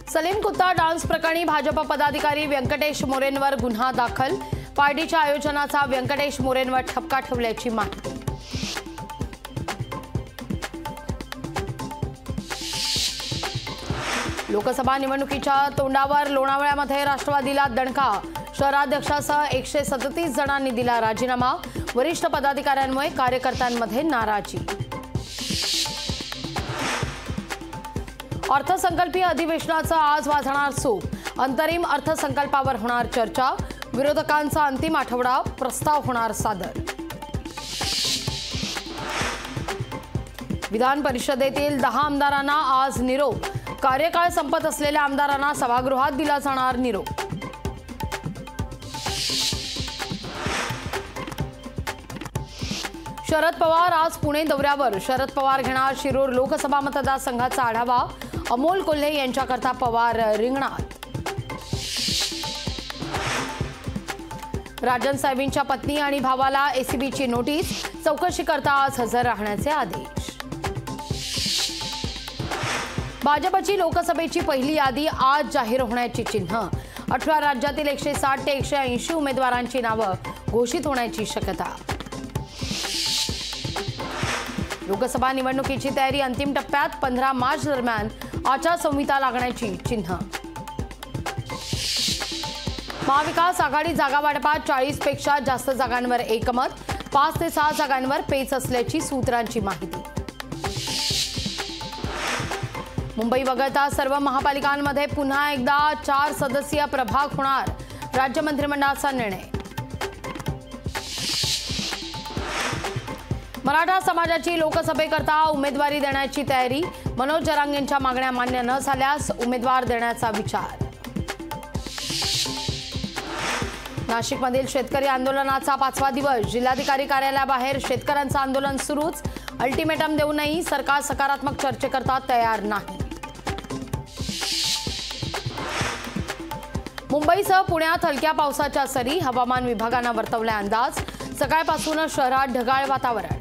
सलीम कुत्ता डान्स प्रकरणी भाजप पदाधिकारी व्यंकटेश मोरेंवर गुन्हा दाखल। पार्टीच्या आयोजनाचा व्यंकटेश मोरेंवर ठपका ठेवल्याची माहिती। लोकसभा निवडणुकीच्या तोंडावर लोणावळ्यामध्ये राष्ट्रवादीला दणका। शहराध्यक्षासह 137 जणांनी दिला राजीनामा। वरिष्ठ पदाधिकाऱ्यांमुळे कार्यकर्त्यांमध्ये नाराजी। अर्थसंकल्पीय अधिवेशनाचा आज वाजणार सूप। अंतरिम अर्थसंकल्पावर होणार चर्चा। विरोधकांचा अंतिम आठवडा, प्रस्ताव होणार सादर। विधान परिषदेतील 10 आमदारांना आज निरोप। कार्यकाळ संपत असलेल्या आमदारांना सभागृहात दिला जाणार निरोप। शरद पवार आज पुणे दौऱ्यावर। शरद पवार घेणार शिरूर लोकसभा मतदारसंघाचा आढावा। अमोल कोल्हे यांच्याकरता पवार रिंगणात। राजन साहेबांच्या पत्नी आणि भावाला एसीबीची नोटीस। चौकशी करता आज हजर राहण्याचे आदेश। भाजपची लोकसभेची पहिली यादी आज जाहीर होण्याची चिन्ह। 18 राज्यातील 160 ते 180 उमेदवारांची नावं घोषित होण्याची शक्यता। लोकसभा निवडणुकीची तयारी अंतिम टप्प्यात। 15 मार्च दरम्यान आचारसंहिता लागण्याची चिन्ह। महाविकास आघाडी जागा वाटपात 40 पेक्षा जास्त जागांवर एकमत। 5 ते 6 जागांवर पेच असल्याची सूत्रांची माहिती। मुंबई वगळता सर्व महापालिकांमध्ये पुन्हा एकदा 4 सदस्यीय प्रभाग होणार। राज्य मंत्रिमंडळाचा निर्णय। मराठा समाजाची लोकसभेकरता उमेदवारी देण्याची तयारी। मनोज जरांगेंच्या मागण्या मान्य न झाल्यास उमेदवार देण्याचा विचार। नाशिकमधील शेतकरी आंदोलनाचा 5वा दिवस। जिल्हाधिकारी कार्यालयाबाहेर शेतकऱ्यांचं आंदोलन सुरूच। अल्टिमेटम देऊनही सरकार सकारात्मक चर्चेकरता तयार नाही। मुंबईसह पुण्यात हलक्या पावसाच्या सरी। हवामान विभागानं वर्तवला अंदाज। सकाळपासूनच शहरात ढगाळ वातावरण।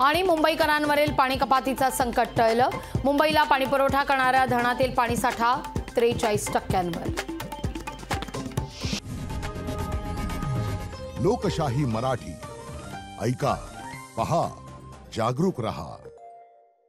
आणि मुंबईकरांवरील पाणी कपातीचा संकट टळलं। मुंबईला पाणीपुरवठा करणाऱ्या धरणातील पाणीसाठा 43%। लोकशाही मराठी ऐका, पहा, जागरूक रहा।